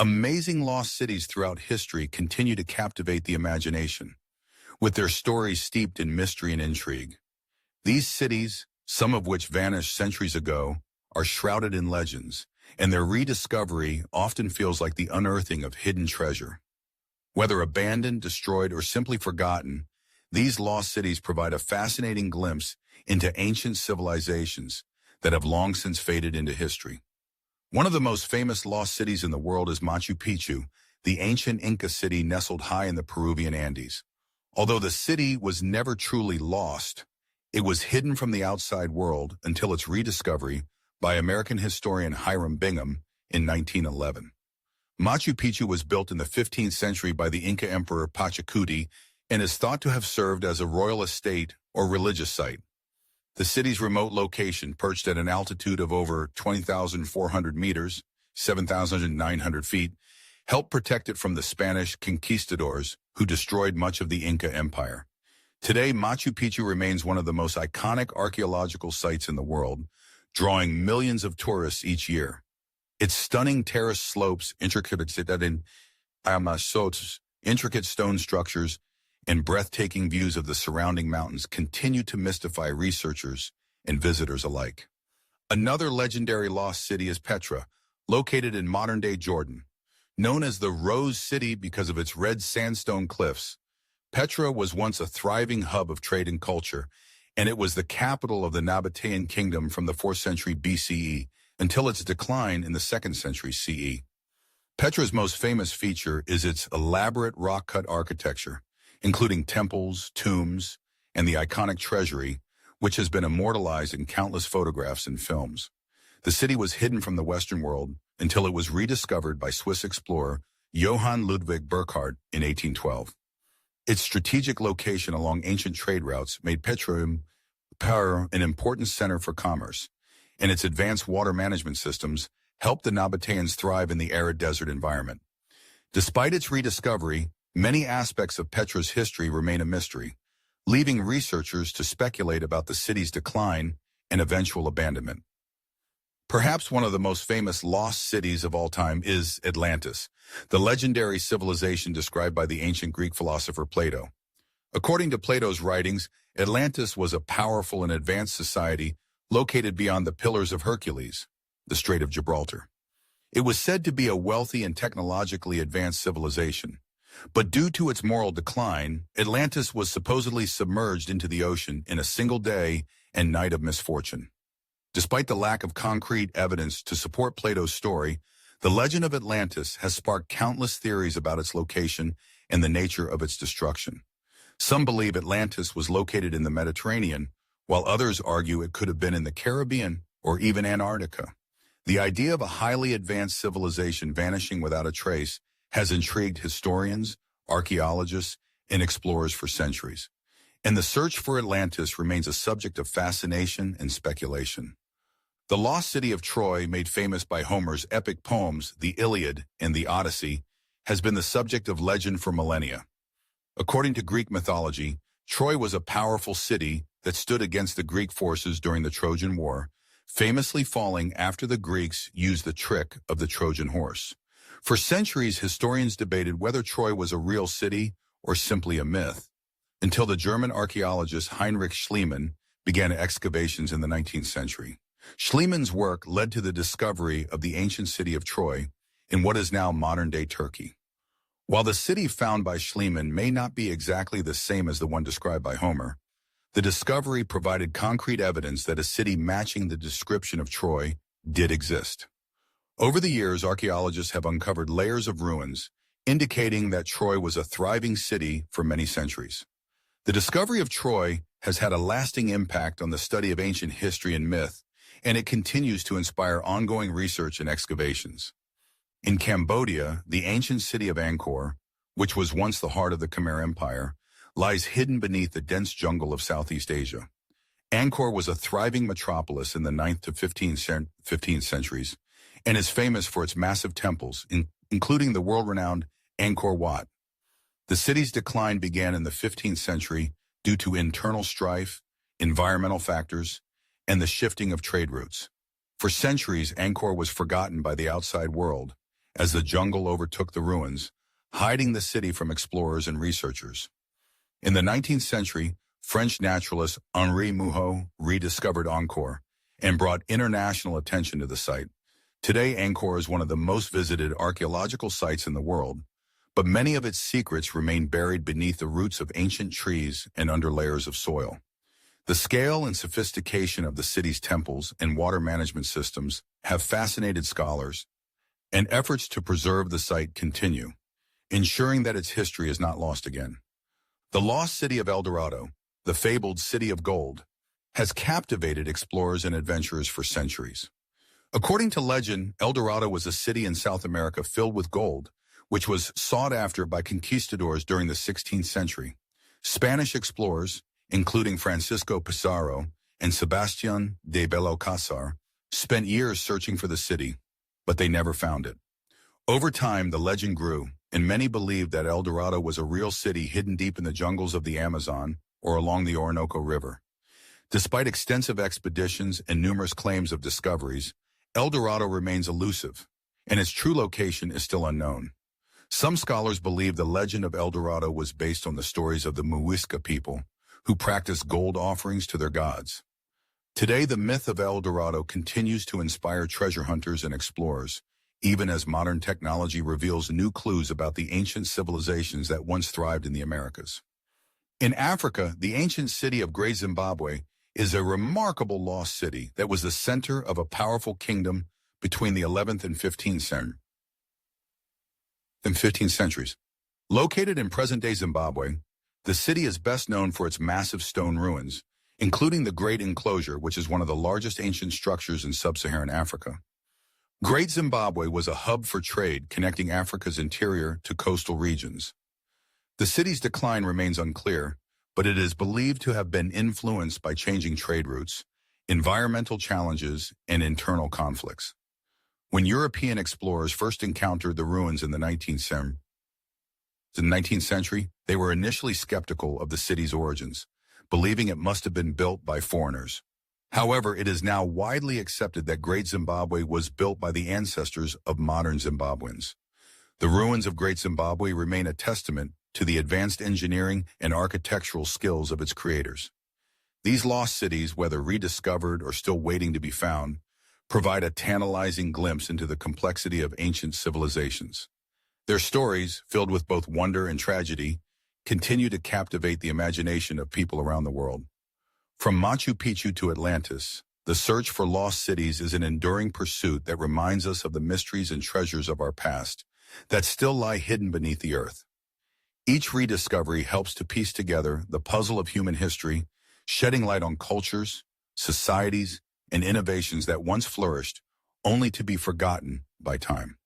Amazing lost cities throughout history continue to captivate the imagination, with their stories steeped in mystery and intrigue. These cities, some of which vanished centuries ago, are shrouded in legends, and their rediscovery often feels like the unearthing of hidden treasure. Whether abandoned, destroyed, or simply forgotten, these lost cities provide a fascinating glimpse into ancient civilizations that have long since faded into history. One of the most famous lost cities in the world is Machu Picchu, the ancient Inca city nestled high in the Peruvian Andes. Although the city was never truly lost, it was hidden from the outside world until its rediscovery by American historian Hiram Bingham in 1911. Machu Picchu was built in the 15th century by the Inca Emperor Pachacuti and is thought to have served as a royal estate or religious site. The city's remote location, perched at an altitude of over 20,400 meters, 7,900 feet, helped protect it from the Spanish conquistadors who destroyed much of the Inca Empire. Today, Machu Picchu remains one of the most iconic archaeological sites in the world, drawing millions of tourists each year. Its stunning terraced slopes, intricate stone structures, and breathtaking views of the surrounding mountains continue to mystify researchers and visitors alike. Another legendary lost city is Petra, located in modern-day Jordan. Known as the Rose City because of its red sandstone cliffs, Petra was once a thriving hub of trade and culture, and it was the capital of the Nabatean kingdom from the 4th century BCE until its decline in the 2nd century CE. Petra's most famous feature is its elaborate rock-cut architecture, including temples, tombs, and the iconic treasury, which has been immortalized in countless photographs and films. The city was hidden from the Western world until it was rediscovered by Swiss explorer Johann Ludwig Burckhardt in 1812. Its strategic location along ancient trade routes made Petra an important center for commerce, and its advanced water management systems helped the Nabateans thrive in the arid desert environment. Despite its rediscovery, many aspects of Petra's history remain a mystery, leaving researchers to speculate about the city's decline and eventual abandonment. Perhaps one of the most famous lost cities of all time is Atlantis, the legendary civilization described by the ancient Greek philosopher Plato. According to Plato's writings, Atlantis was a powerful and advanced society located beyond the Pillars of Hercules, the Strait of Gibraltar. It was said to be a wealthy and technologically advanced civilization. But due to its moral decline, Atlantis was supposedly submerged into the ocean in a single day and night of misfortune. Despite the lack of concrete evidence to support Plato's story, the legend of Atlantis has sparked countless theories about its location and the nature of its destruction. Some believe Atlantis was located in the Mediterranean, while others argue it could have been in the Caribbean or even Antarctica. The idea of a highly advanced civilization vanishing without a trace has intrigued historians, archaeologists, and explorers for centuries. And the search for Atlantis remains a subject of fascination and speculation. The lost city of Troy, made famous by Homer's epic poems, the Iliad and the Odyssey, has been the subject of legend for millennia. According to Greek mythology, Troy was a powerful city that stood against the Greek forces during the Trojan War, famously falling after the Greeks used the trick of the Trojan horse. For centuries, historians debated whether Troy was a real city or simply a myth, until the German archaeologist Heinrich Schliemann began excavations in the 19th century. Schliemann's work led to the discovery of the ancient city of Troy in what is now modern-day Turkey. While the city found by Schliemann may not be exactly the same as the one described by Homer, the discovery provided concrete evidence that a city matching the description of Troy did exist. Over the years, archaeologists have uncovered layers of ruins, indicating that Troy was a thriving city for many centuries. The discovery of Troy has had a lasting impact on the study of ancient history and myth, and it continues to inspire ongoing research and excavations. In Cambodia, the ancient city of Angkor, which was once the heart of the Khmer Empire, lies hidden beneath the dense jungle of Southeast Asia. Angkor was a thriving metropolis in the 9th to 15th centuries, and is famous for its massive temples, including the world-renowned Angkor Wat. The city's decline began in the 15th century due to internal strife, environmental factors, and the shifting of trade routes. For centuries, Angkor was forgotten by the outside world, as the jungle overtook the ruins, hiding the city from explorers and researchers. In the 19th century, French naturalist Henri Mouhot rediscovered Angkor and brought international attention to the site. Today, Angkor is one of the most visited archaeological sites in the world, but many of its secrets remain buried beneath the roots of ancient trees and under layers of soil. The scale and sophistication of the city's temples and water management systems have fascinated scholars, and efforts to preserve the site continue, ensuring that its history is not lost again. The lost city of El Dorado, the fabled city of gold, has captivated explorers and adventurers for centuries. According to legend, El Dorado was a city in South America filled with gold, which was sought after by conquistadors during the 16th century. Spanish explorers, including Francisco Pizarro and Sebastián de Belalcázar, spent years searching for the city, but they never found it. Over time, the legend grew, and many believed that El Dorado was a real city hidden deep in the jungles of the Amazon or along the Orinoco River. Despite extensive expeditions and numerous claims of discoveries, El Dorado remains elusive, and its true location is still unknown. Some scholars believe the legend of El Dorado was based on the stories of the Muisca people, who practiced gold offerings to their gods. Today, the myth of El Dorado continues to inspire treasure hunters and explorers, even as modern technology reveals new clues about the ancient civilizations that once thrived in the Americas. In Africa, the ancient city of Great Zimbabwe is a remarkable lost city that was the center of a powerful kingdom between the 11th and 15th centuries. Located in present-day Zimbabwe, the city is best known for its massive stone ruins, including the Great Enclosure, which is one of the largest ancient structures in sub-Saharan Africa. Great Zimbabwe was a hub for trade connecting Africa's interior to coastal regions. The city's decline remains unclear, but it is believed to have been influenced by changing trade routes, environmental challenges, and internal conflicts. When European explorers first encountered the ruins in the 19th century, they were initially skeptical of the city's origins, believing it must have been built by foreigners. However, it is now widely accepted that Great Zimbabwe was built by the ancestors of modern Zimbabweans. The ruins of Great Zimbabwe remain a testament to the advanced engineering and architectural skills of its creators. These lost cities, whether rediscovered or still waiting to be found, provide a tantalizing glimpse into the complexity of ancient civilizations. Their stories, filled with both wonder and tragedy, continue to captivate the imagination of people around the world. From Machu Picchu to Atlantis, the search for lost cities is an enduring pursuit that reminds us of the mysteries and treasures of our past that still lie hidden beneath the earth. Each rediscovery helps to piece together the puzzle of human history, shedding light on cultures, societies, and innovations that once flourished, only to be forgotten by time.